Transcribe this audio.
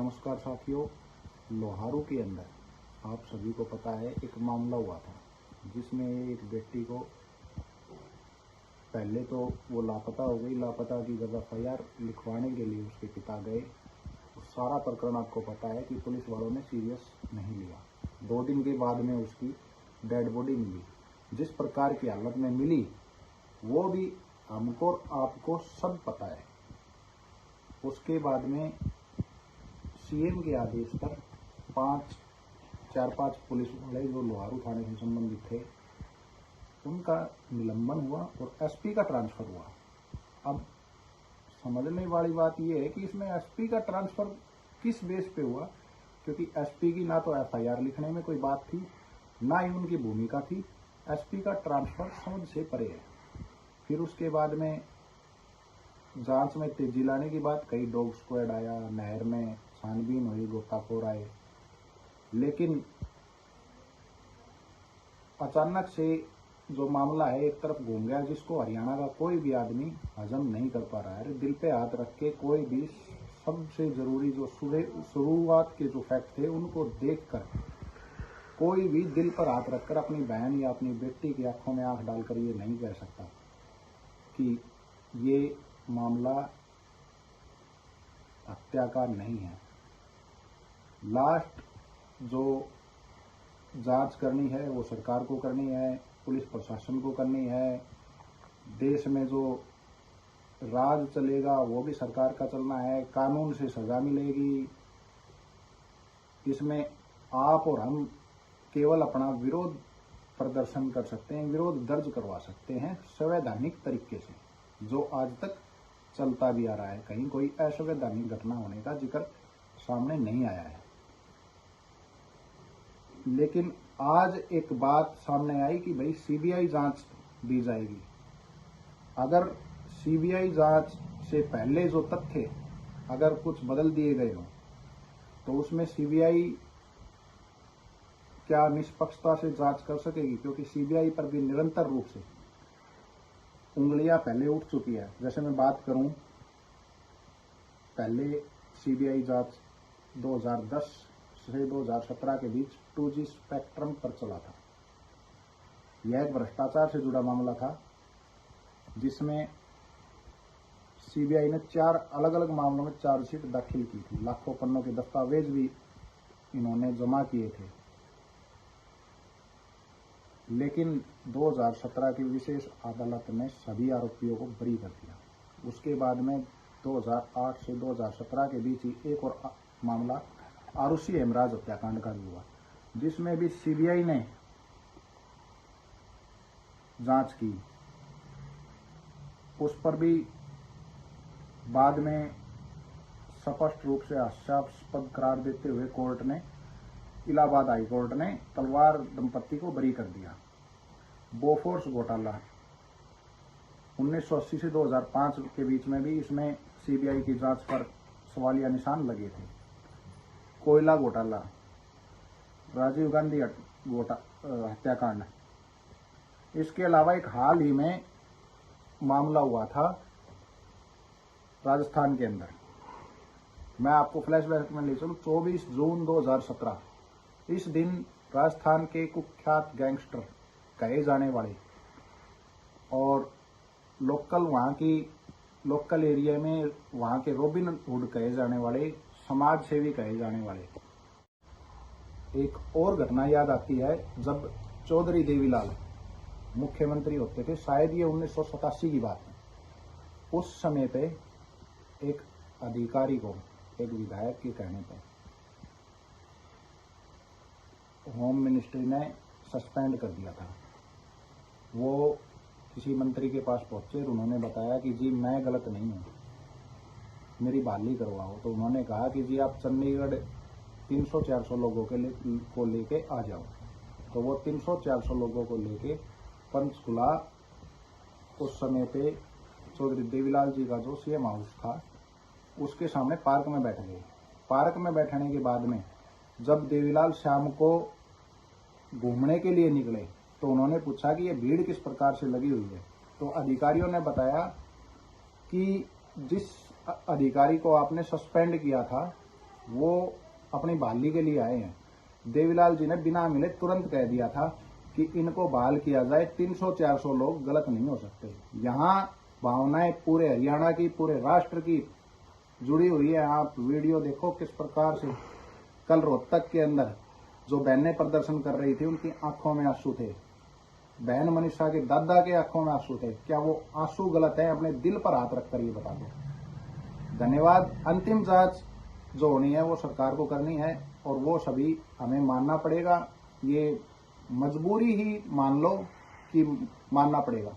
नमस्कार साथियों। लोहारू के अंदर आप सभी को पता है एक मामला हुआ था जिसमें एक व्यक्ति को पहले तो वो लापता हो गई। लापता की जब एफआईआर लिखवाने के लिए उसके पिता गए, सारा प्रकरण आपको पता है कि पुलिस वालों ने सीरियस नहीं लिया। 2 दिन के बाद में उसकी डेड बॉडी मिली। जिस प्रकार की हालत में मिली वो भी हमको और आपको सब पता है। उसके बाद में सीएम के आदेश पर 4-5 पुलिस वाले जो लोहारू थाने से संबंधित थे उनका निलंबन हुआ और एसपी का ट्रांसफर हुआ। अब समझने वाली बात यह है कि इसमें एसपी का ट्रांसफर किस बेस पे हुआ, क्योंकि एसपी की ना तो एफआईआर लिखने में कोई बात थी, ना ही उनकी भूमिका थी। एसपी का ट्रांसफर समझ से परे है। फिर उसके बाद में जांच में तेजी लाने की बात, कई डॉग स्क्वाड आया, नहर में छानबीन हुई, गोताखोर आए, लेकिन अचानक से जो मामला है एक तरफ घूम गया जिसको हरियाणा का कोई भी आदमी हजम नहीं कर पा रहा है। दिल पे हाथ रख के कोई भी सबसे जरूरी जो शुरुआत के जो फैक्ट थे उनको देखकर कोई भी दिल पर हाथ रखकर अपनी बहन या अपनी बेटी की आंखों में आंख डालकर ये नहीं कह सकता कि ये मामला हत्या का नहीं है। लास्ट जो जांच करनी है वो सरकार को करनी है, पुलिस प्रशासन को करनी है। देश में जो राज चलेगा वो भी सरकार का चलना है, कानून से सजा मिलेगी। इसमें आप और हम केवल अपना विरोध प्रदर्शन कर सकते हैं, विरोध दर्ज करवा सकते हैं संवैधानिक तरीके से, जो आज तक चलता भी आ रहा है। कहीं कोई असंवैधानिक घटना होने का जिक्र सामने नहीं आया है। लेकिन आज एक बात सामने आई कि भाई सीबीआई जांच दी जाएगी। अगर सीबीआई जांच से पहले जो तथ्य अगर कुछ बदल दिए गए हो तो उसमें सीबीआई क्या निष्पक्षता से जांच कर सकेगी, क्योंकि सीबीआई पर भी निरंतर रूप से उंगलियां पहले उठ चुकी है। जैसे मैं बात करूं, पहले सीबीआई जांच 2010 से 2017 के बीच 2G स्पेक्ट्रम पर चला था। यह एक भ्रष्टाचार से जुड़ा मामला था जिसमें सीबीआई ने 4 अलग अलग मामलों में चार्जशीट दाखिल की थी। लाखों पन्नों के दस्तावेज भी इन्होंने जमा किए थे, लेकिन 2017 की विशेष अदालत ने सभी आरोपियों को बरी कर दिया। उसके बाद में 2008 से 2017 के बीच ही एक और मामला आरुषि हेमराज हत्याकांड का भी हुआ, जिसमें भी सीबीआई ने जांच की। उस पर भी बाद में स्पष्ट रूप से हास्यास्पद करार देते हुए कोर्ट ने, इलाहाबाद हाई कोर्ट ने तलवार दंपत्ति को बरी कर दिया। बोफोर्स घोटाला 1980 से 2005 के बीच में भी इसमें सीबीआई की जांच पर सवालिया निशान लगे थे। कोयला घोटाला, राजीव गांधी हत्याकांड, इसके अलावा एक हाल ही में मामला हुआ था राजस्थान के अंदर। मैं आपको फ्लैशबैक में ले चलूं, 24 जून 2017 इस दिन राजस्थान के कुख्यात गैंगस्टर कहे जाने वाले और लोकल एरिया में वहां के रॉबिन हुड कहे जाने वाले, समाज सेवी कहे जाने वाले। एक और घटना याद आती है जब चौधरी देवीलाल मुख्यमंत्री होते थे, शायद ये 1987 की बात है। उस समय पे एक अधिकारी को एक विधायक के कहने पर होम मिनिस्ट्री ने सस्पेंड कर दिया था। वो किसी मंत्री के पास पहुंचे और उन्होंने बताया कि जी मैं गलत नहीं हूं, मेरी बहाली करवाओ। तो उन्होंने कहा कि जी आप चंडीगढ़ 300-400 लोगों को लेके आ जाओ। तो वो 300-400 लोगों को लेके पंचकुला, उस समय पे चौधरी देवीलाल जी का जो सीएम हाउस था उसके सामने पार्क में बैठ गए। पार्क में बैठने के बाद में जब देवीलाल शाम को घूमने के लिए निकले तो उन्होंने पूछा कि ये भीड़ किस प्रकार से लगी हुई है। तो अधिकारियों ने बताया कि जिस अधिकारी को आपने सस्पेंड किया था वो अपनी बहाली के लिए आए हैं। देवीलाल जी ने बिना मिले तुरंत कह दिया था कि इनको बहाल किया जाए, 300-400 लोग गलत नहीं हो सकते। यहाँ भावनाएं पूरे हरियाणा की, पूरे राष्ट्र की जुड़ी हुई है। आप वीडियो देखो किस प्रकार से कल रोहतक के अंदर जो बहनें प्रदर्शन कर रही थी, उनकी आंखों में आंसू थे। बहन मनीषा के दादा के आंखों में आंसू थे। क्या वो आंसू गलत है? अपने दिल पर हाथ रखकर ये बता दो। धन्यवाद। अंतिम जांच जो होनी है वो सरकार को करनी है और वो सभी हमें मानना पड़ेगा। ये मजबूरी ही मान लो कि मानना पड़ेगा।